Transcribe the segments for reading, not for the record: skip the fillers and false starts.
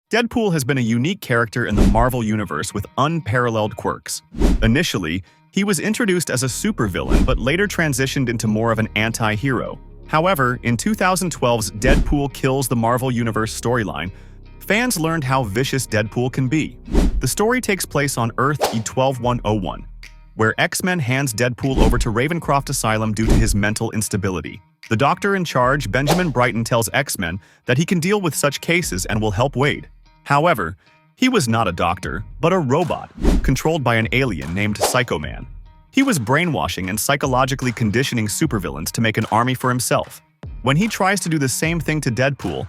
Deadpool has been a unique character in the Marvel Universe with unparalleled quirks. Initially, he was introduced as a supervillain but later transitioned into more of an anti-hero. However, in 2012's Deadpool Kills the Marvel Universe storyline, fans learned how vicious Deadpool can be. The story takes place on Earth E-12101, where X-Men hands Deadpool over to Ravencroft Asylum due to his mental instability. The doctor in charge, Benjamin Brighton, tells X-Men that he can deal with such cases and will help Wade. However, he was not a doctor, but a robot, controlled by an alien named Psycho Man. He was brainwashing and psychologically conditioning supervillains to make an army for himself. When he tries to do the same thing to Deadpool,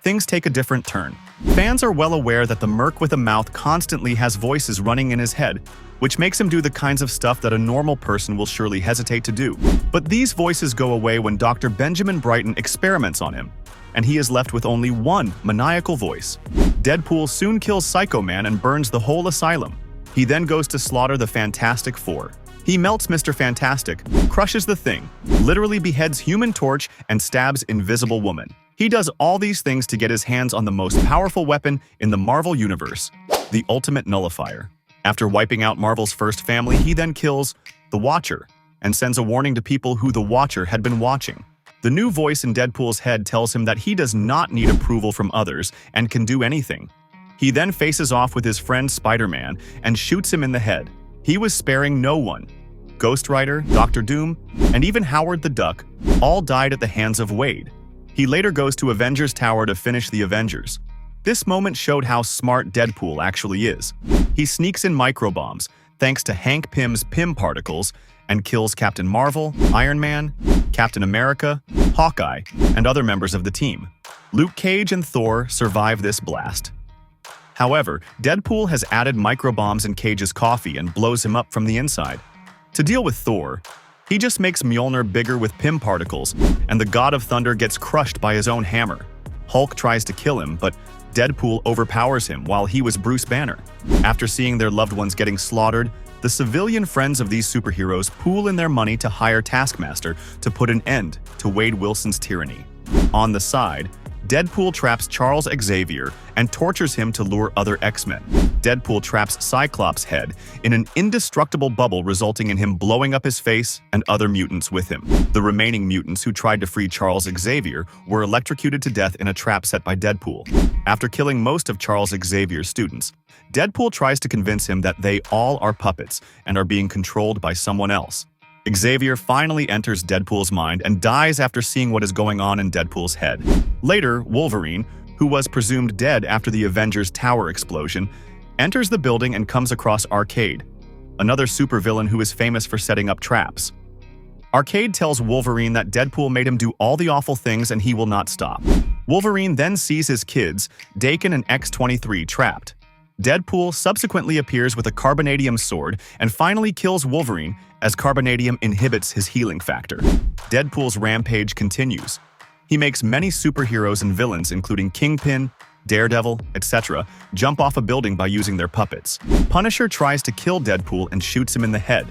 things take a different turn. Fans are well aware that the Merc with a mouth constantly has voices running in his head, which makes him do the kinds of stuff that a normal person will surely hesitate to do. But these voices go away when Dr. Benjamin Brighton experiments on him, and he is left with only one maniacal voice. Deadpool soon kills Psycho Man and burns the whole asylum. He then goes to slaughter the Fantastic Four. He melts Mr. Fantastic, crushes the Thing, literally beheads Human Torch, and stabs Invisible Woman. He does all these things to get his hands on the most powerful weapon in the Marvel Universe, the Ultimate Nullifier. After wiping out Marvel's first family, he then kills the Watcher and sends a warning to people who the Watcher had been watching. The new voice in Deadpool's head tells him that he does not need approval from others and can do anything. He then faces off with his friend Spider-Man and shoots him in the head. He was sparing no one. Ghost Rider, Dr. Doom, and even Howard the Duck all died at the hands of Wade. He later goes to Avengers Tower to finish the Avengers. This moment showed how smart Deadpool actually is. He sneaks in microbombs, thanks to Hank Pym's Pym particles, and kills Captain Marvel, Iron Man, Captain America, Hawkeye, and other members of the team. Luke Cage and Thor survive this blast. However, Deadpool has added microbombs in Cage's coffee and blows him up from the inside. To deal with Thor, he just makes Mjolnir bigger with Pym particles, and the God of Thunder gets crushed by his own hammer. Hulk tries to kill him, but Deadpool overpowers him while he was Bruce Banner. After seeing their loved ones getting slaughtered, the civilian friends of these superheroes pool in their money to hire Taskmaster to put an end to Wade Wilson's tyranny. On the side, Deadpool traps Charles Xavier and tortures him to lure other X-Men. Deadpool traps Cyclops' head in an indestructible bubble, resulting in him blowing up his face and other mutants with him. The remaining mutants who tried to free Charles Xavier were electrocuted to death in a trap set by Deadpool. After killing most of Charles Xavier's students, Deadpool tries to convince him that they all are puppets and are being controlled by someone else. Xavier finally enters Deadpool's mind and dies after seeing what is going on in Deadpool's head. Later, Wolverine, who was presumed dead after the Avengers Tower explosion, enters the building and comes across Arcade, another supervillain who is famous for setting up traps. Arcade tells Wolverine that Deadpool made him do all the awful things and he will not stop. Wolverine then sees his kids, Daken and X-23, trapped. Deadpool subsequently appears with a carbonadium sword and finally kills Wolverine as carbonadium inhibits his healing factor. Deadpool's rampage continues. He makes many superheroes and villains, including Kingpin, Daredevil, etc., jump off a building by using their puppets. Punisher tries to kill Deadpool and shoots him in the head.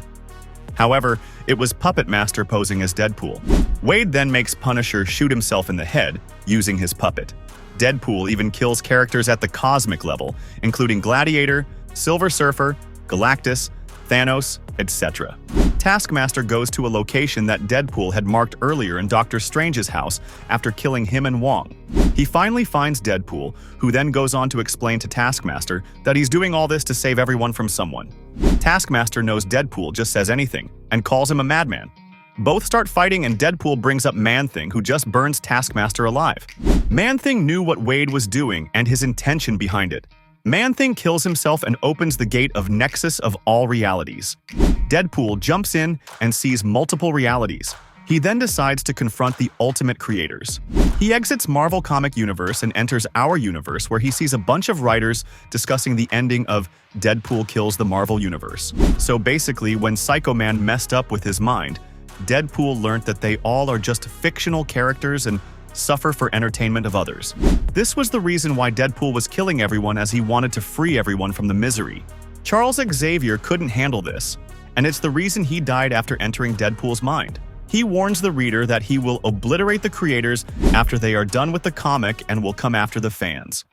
However, it was Puppet Master posing as Deadpool. Wade then makes Punisher shoot himself in the head using his puppet. Deadpool even kills characters at the cosmic level, including Gladiator, Silver Surfer, Galactus, Thanos, etc. Taskmaster goes to a location that Deadpool had marked earlier in Doctor Strange's house after killing him and Wong. He finally finds Deadpool, who then goes on to explain to Taskmaster that he's doing all this to save everyone from someone. Taskmaster knows Deadpool just says anything and calls him a madman. Both start fighting and Deadpool brings up Man-Thing, who just burns Taskmaster alive. Man-Thing knew what Wade was doing and his intention behind it. Man-Thing kills himself and opens the gate of Nexus of all realities. Deadpool jumps in and sees multiple realities. He then decides to confront the ultimate creators. He exits Marvel Comic Universe and enters our universe, where he sees a bunch of writers discussing the ending of Deadpool Kills the Marvel Universe. So basically, when Psycho Man messed up with his mind, Deadpool learned that they all are just fictional characters and suffer for entertainment of others. This was the reason why Deadpool was killing everyone, as he wanted to free everyone from the misery. Charles Xavier couldn't handle this, and it's the reason he died after entering Deadpool's mind. He warns the reader that he will obliterate the creators after they are done with the comic and will come after the fans.